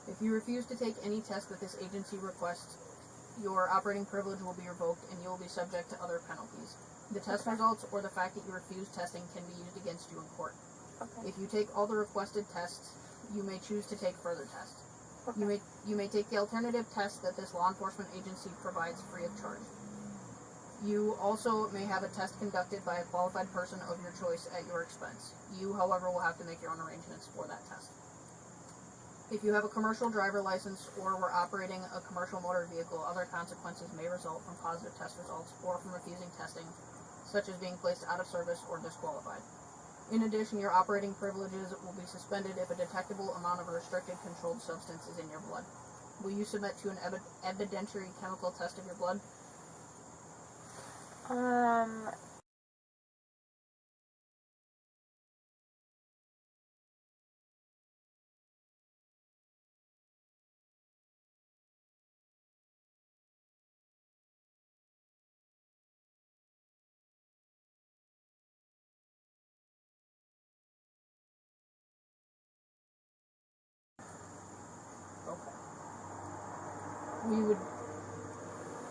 If you refuse to take any test that this agency requests, your operating privilege will be revoked and you will be subject to other penalties. The test results or the fact that you refuse testing can be used against you in court. Okay. If you take all the requested tests, you may choose to take further tests. Okay. You may take the alternative test that this law enforcement agency provides free of charge. You also may have a test conducted by a qualified person of your choice at your expense. You, however, will have to make your own arrangements for that test. If you have a commercial driver license or were operating a commercial motor vehicle, other consequences may result from positive test results or from refusing testing, such as being placed out of service or disqualified. In addition, your operating privileges will be suspended if a detectable amount of a restricted controlled substance is in your blood. Will you submit to an evidentiary chemical test of your blood? Okay.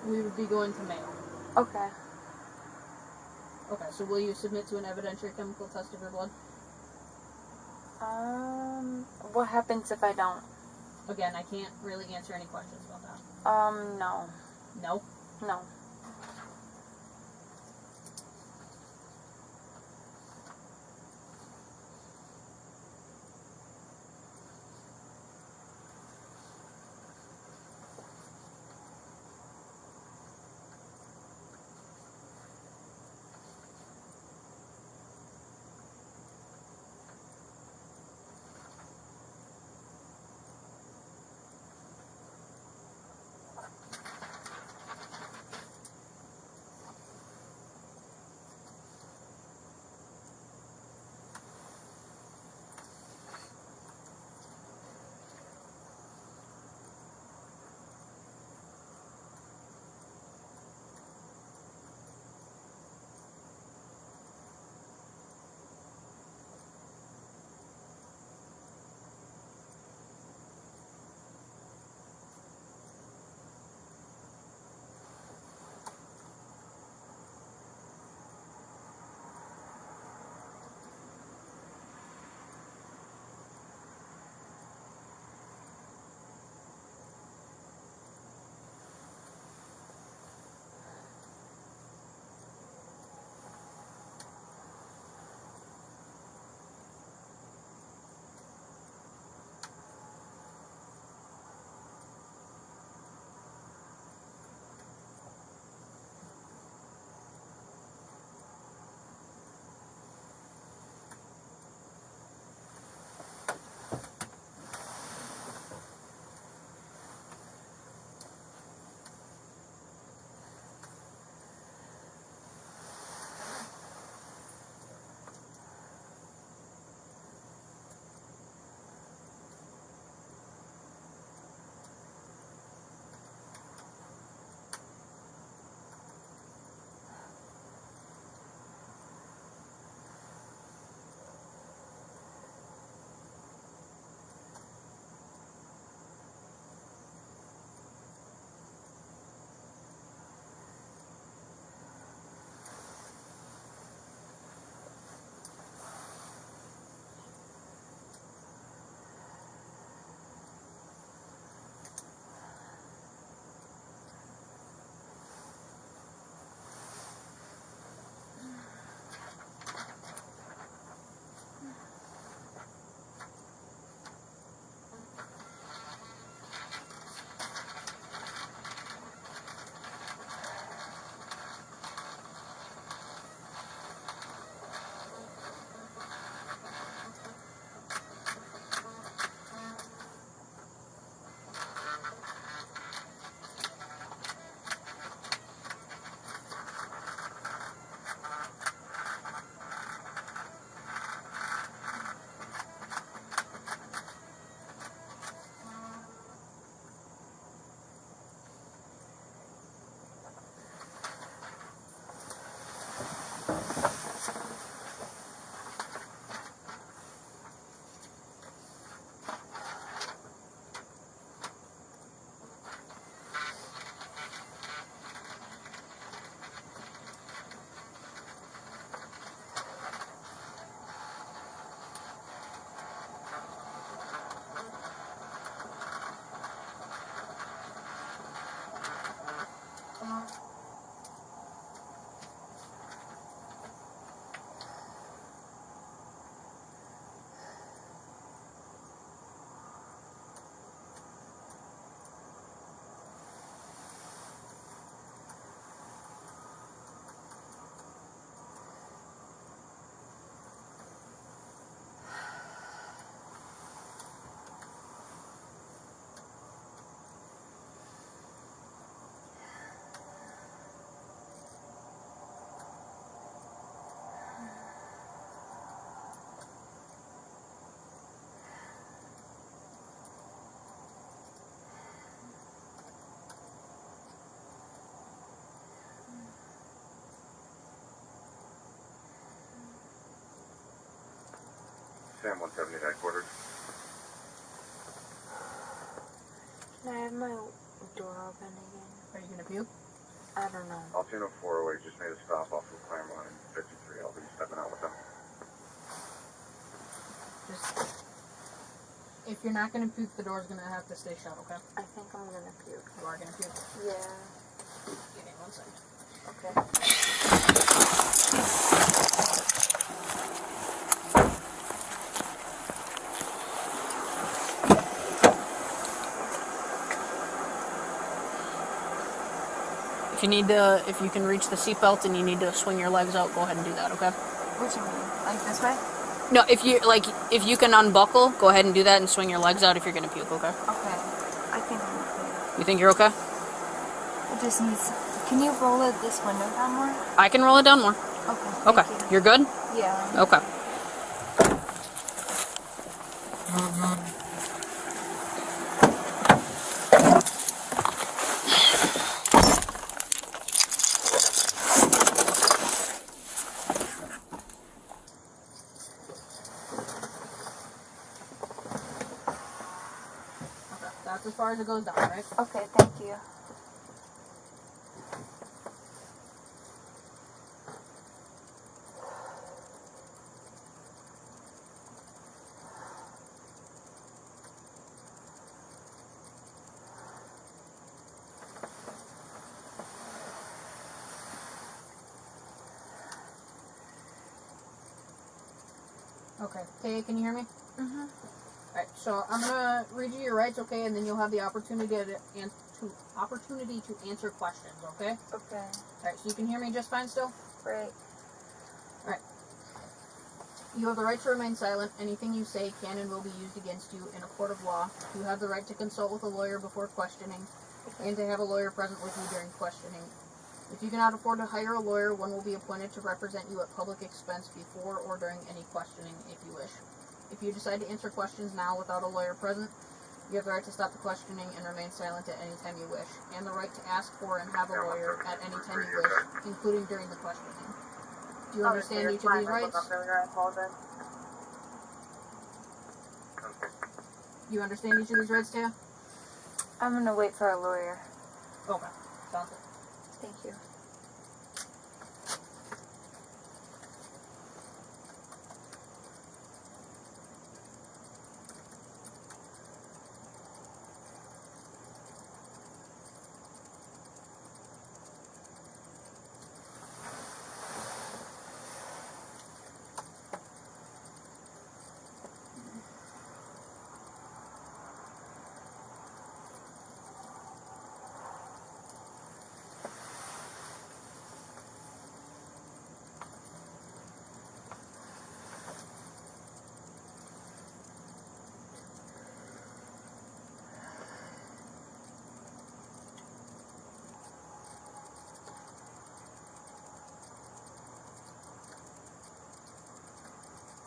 We would be going to Mayo. Okay. Okay, so will you submit to an evidentiary chemical test of your blood? What happens if I don't? Again, I can't really answer any questions about that. No. No? No. Sam 170 headquarters. Can I have my door open again? Are you gonna puke? I don't know. Altoona 408 just made a stop off of Claremont and 53. I'll be stepping out with them. Just, if you're not gonna puke, the door's gonna have to stay shut, okay? I think I'm gonna puke. You are gonna puke. Yeah. Give me 1 second. Okay. If you can reach the seatbelt and you need to swing your legs out, go ahead and do that, okay? What do you mean? Like this way? No, if you can unbuckle, go ahead and do that and swing your legs out if you're gonna puke, okay? Okay. I think I'm okay. You think you're okay? It just needs... Can you roll it this window down more? I can roll it down more. Okay. Okay. Thank you. You're good? Yeah. Okay. That's as far as it goes down, right? Okay, thank you. Okay. Thea, can you hear me? Mm-hmm. Alright, so I'm gonna read you your rights, okay, and then you'll have the opportunity to answer questions, okay? Okay. Alright, so you can hear me just fine still? Great. Alright. You have the right to remain silent. Anything you say can and will be used against you in a court of law. You have the right to consult with a lawyer before questioning, and to have a lawyer present with you during questioning. If you cannot afford to hire a lawyer, one will be appointed to represent you at public expense before or during any questioning, if you wish. If you decide to answer questions now without a lawyer present, you have the right to stop the questioning and remain silent at any time you wish, and the right to ask for and have a lawyer at any time you wish, including during the questioning. Do you understand each of these rights? You understand each of these rights, Taya? I'm gonna wait for a lawyer. Okay. Sounds good. Thank you.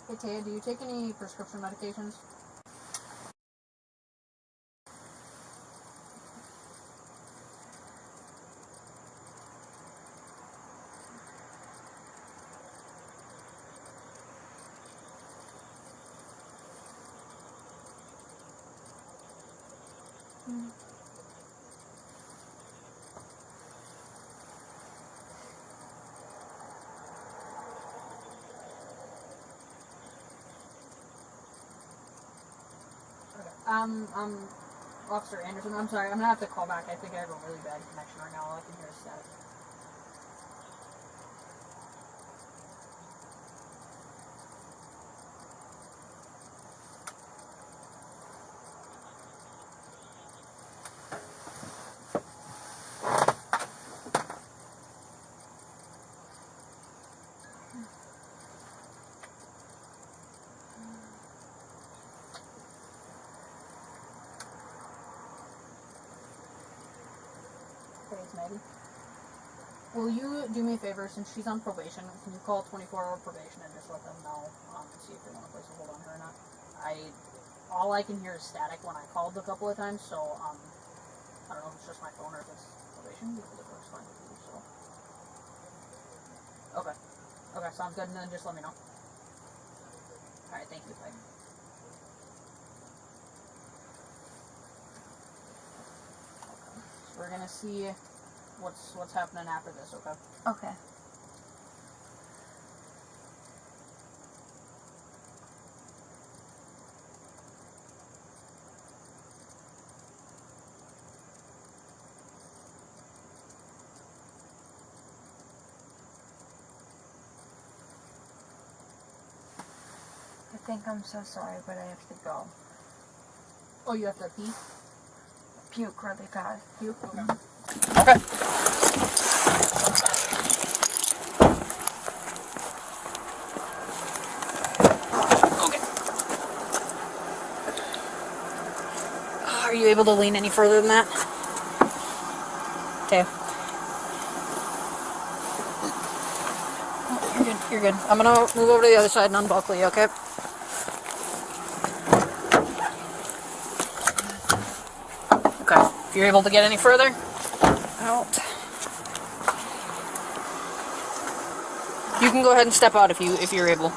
Hey Taya, do you take any prescription medications? Officer Anderson, I'm sorry, I'm gonna have to call back. I think I have a really bad connection right now. All I can hear is static. Hey, it's Maggie. Will you do me a favor, since she's on probation, can you call 24-hour probation and just let them know, and see if they want to place a hold on her or not? All I can hear is static when I called a couple of times, so, I don't know if it's just my phone or if it's probation, because it works fine with you, so. Okay. Okay, sounds good, and then just let me know. Alright, thank you, bye. We're gonna see what's happening after this, okay? Okay. I think I'm so sorry, but I have to go. Oh, you have to pee? Puke really bad. Puke? Okay. Okay. Are you able to lean any further than that? Okay. You're good. You're good. I'm gonna move over to the other side and unbuckle you, okay? Okay. If you're able to get any further, out. You can go ahead and step out if you're able.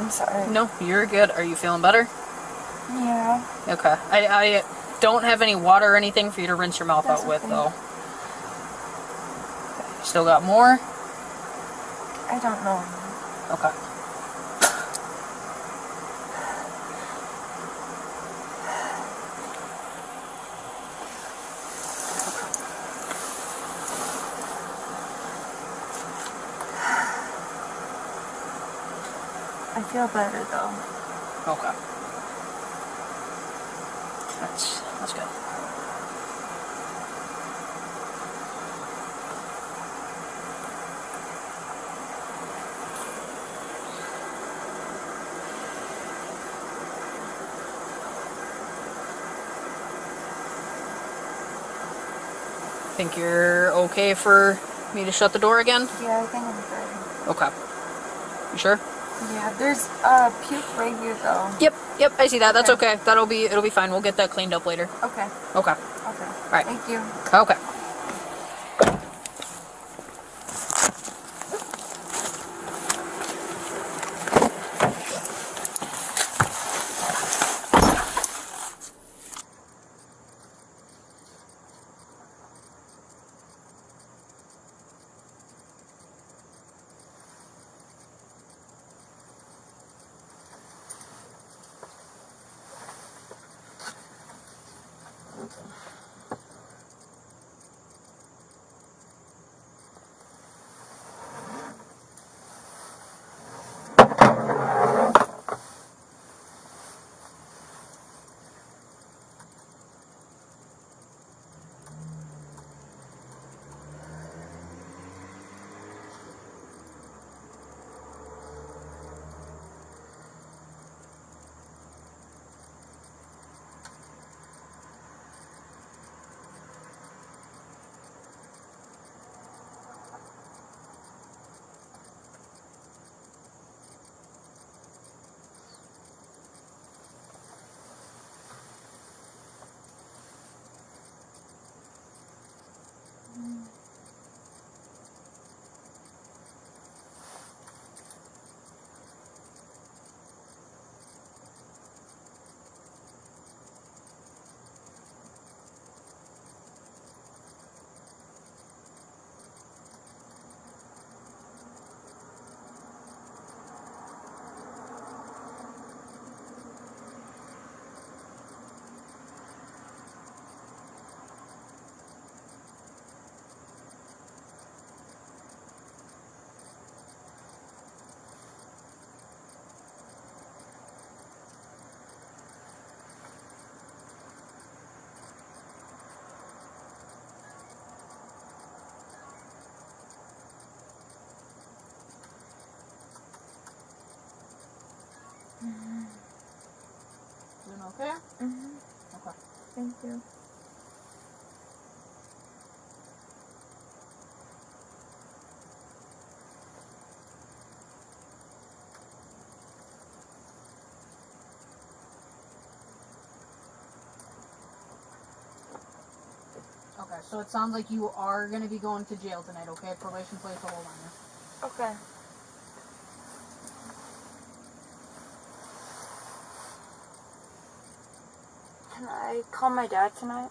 I'm sorry. No, you're good. Are you feeling better? Yeah. Okay. I don't have any water or anything for you to rinse your mouth That's out with, okay. though. Still got more? I don't know. Okay. I feel better though. Okay. That's good. Think you're okay for me to shut the door again? Yeah, I think I'm good. Okay. You sure? Yeah, there's puke right here though. Yep, I see that. That's Okay. okay. It'll be fine. We'll get that cleaned up later. Okay. Okay. Okay. All right. Thank you. Okay. Everything okay? Okay. Thank you. Okay, so it sounds like you are going to be going to jail tonight, okay? Probation place a hold on you. Okay. Can I call my dad tonight?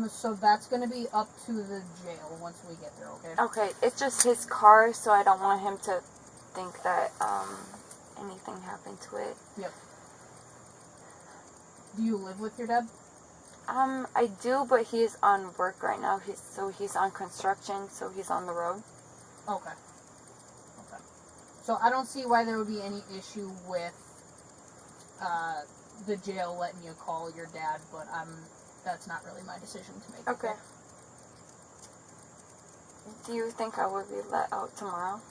So that's going to be up to the jail once we get there, okay? Okay, it's just his car, so I don't want him to think that, anything happened to it. Yep. Do you live with your dad? I do, but he's on work right now. He's on construction, so he's on the road. Okay. Okay. So I don't see why there would be any issue with, the jail letting you call your dad, but that's not really my decision to make. Okay. Do you think I would be let out tomorrow?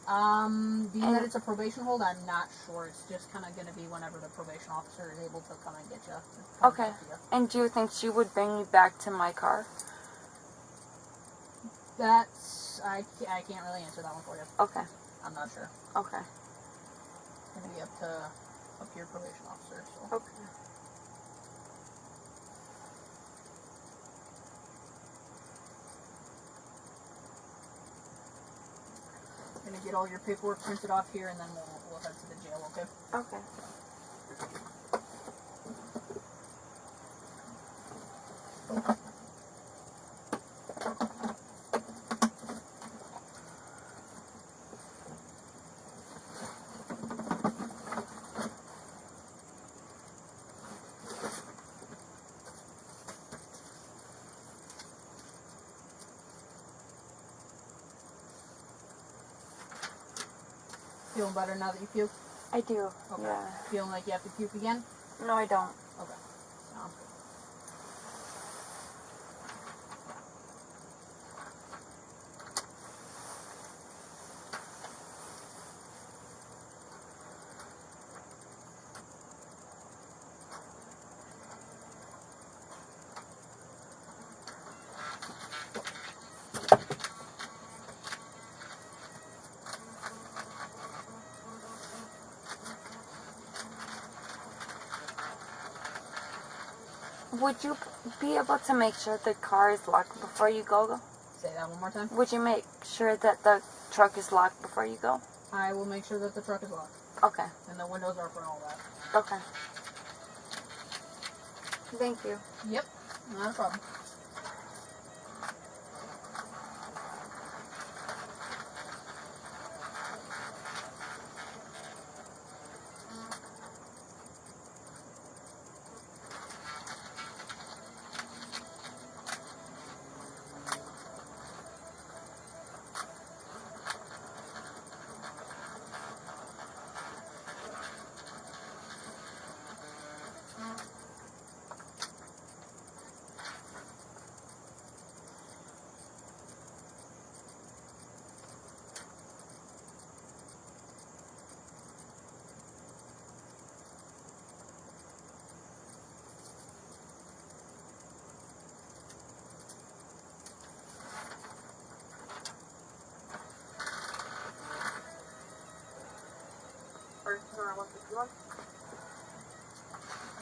Being that it's a probation hold, I'm not sure. It's just kind of going to be whenever the probation officer is able to come and get you. Okay. And do you think she would bring me back to my car? I can't really answer that one for you. Okay. I'm not sure. Okay. It's going to be up to your probation officer. So. Okay. I'm going to get all your paperwork printed off here, and then we'll head to the jail, okay? Okay. Feeling better now that you puke? I do. Okay. Yeah. Feeling like you have to puke again? No, I don't. Okay. Sounds good. Would you be able to make sure the car is locked before you go? Say that one more time. Would you make sure that the truck is locked before you go? I will make sure that the truck is locked. Okay. And the windows are open and all that. Okay. Thank you. Yep. Not a problem.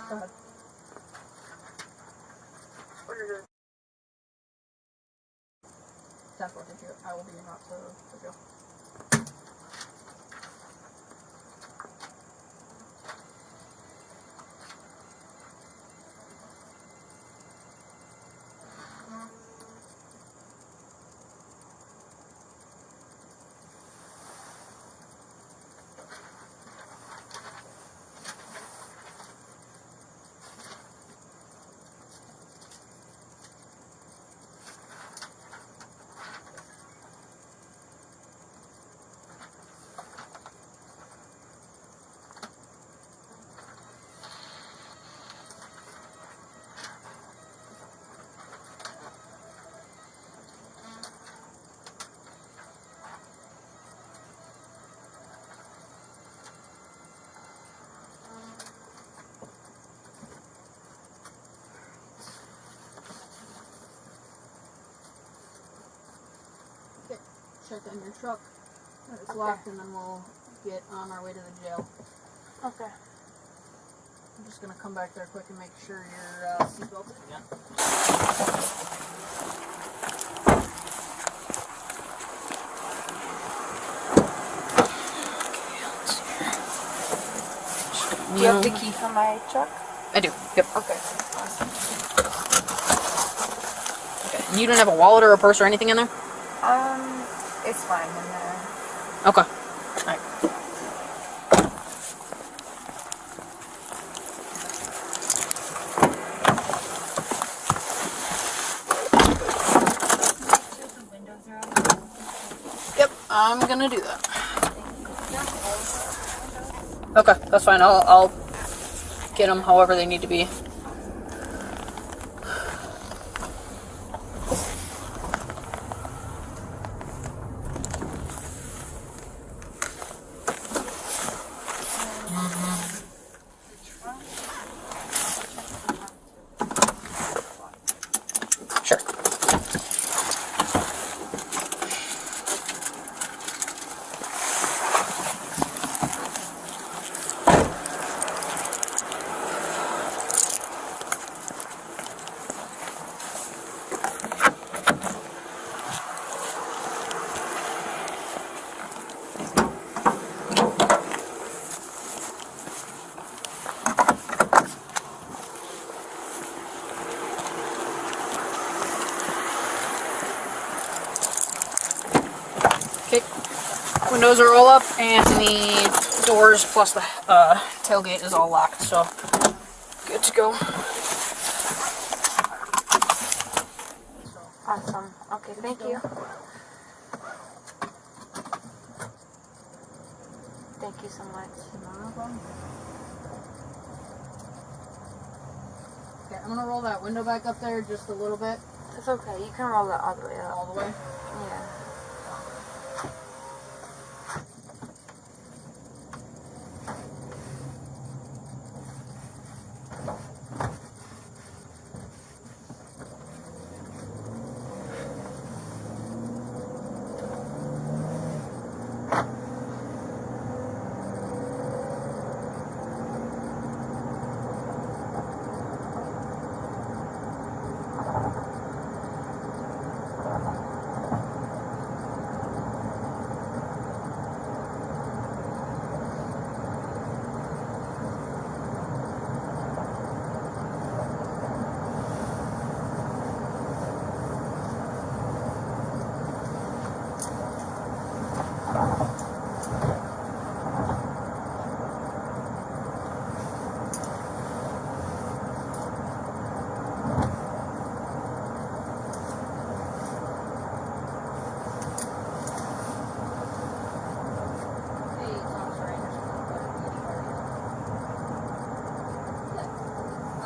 Go ahead. 10-4, I will be not to jail. check on your truck. It's locked, and then we'll get on our way to the jail. Okay. I'm just gonna come back there quick and make sure your seatbelt is again. Do you have the key for my truck? I do. Yep. Okay. Awesome. Okay. And you don't have a wallet or a purse or anything in there? It's fine in there. Okay. All right. The windows are open. Yep. I'm gonna do that. Okay, that's fine. I'll get them however they need to be. Sure. Windows are all up, and the doors plus the tailgate is all locked, so good to go. Awesome. Okay, thank you. Thank you so much. No problem. Okay, I'm gonna roll that window back up there just a little bit. It's okay. You can roll it all the way up. All the way. Yeah.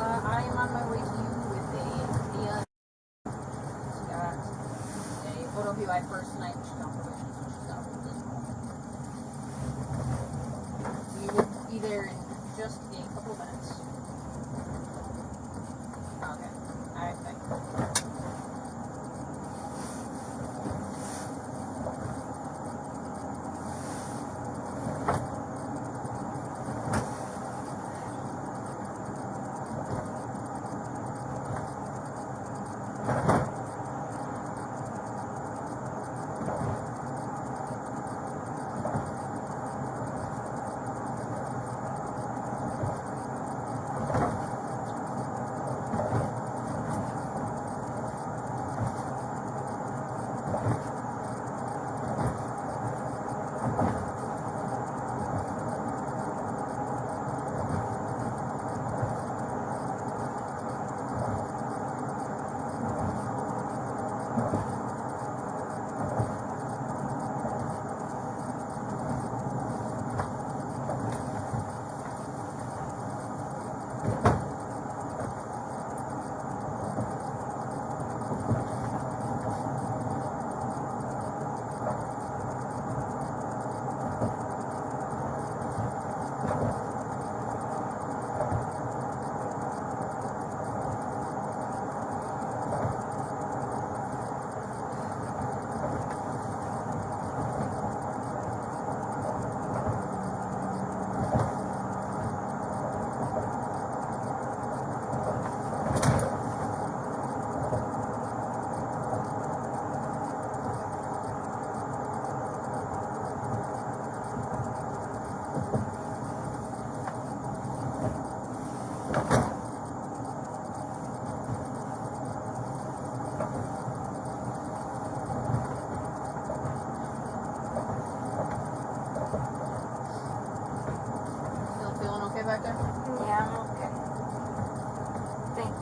I am on my way to you with a Thea. She's got a photo of you I first night, which is confirmation, so she's got with this one. We will be there in just a couple of minutes. Okay. Alright, thanks. back there? Yeah, I'm okay. Thank you.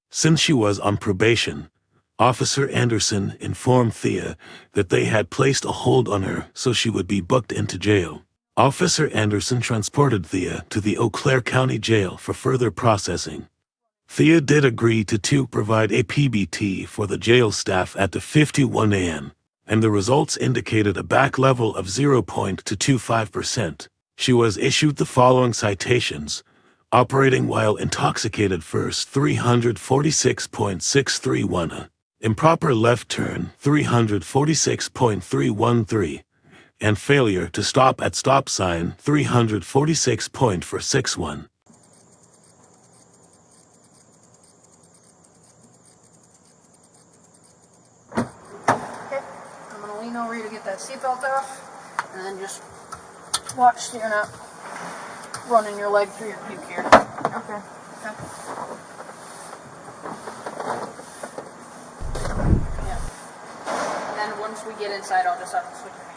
Since she was on probation, Officer Andersen informed Thea that they had placed a hold on her so she would be booked into jail. Officer Andersen transported Thea to the Eau Claire County Jail for further processing. Thea did agree to provide a PBT for the jail staff at the 51 a.m., and the results indicated a back level of 0.225%. She was issued the following citations: operating while intoxicated first 346.631, improper left turn 346.313, and failure to stop at stop sign 346.461. Okay, I'm gonna lean over you to get that seatbelt off, and then just watch so you're not running your leg through your puke here. Okay. Okay. Yeah. And then once we get inside, I'll just have to switch your hands.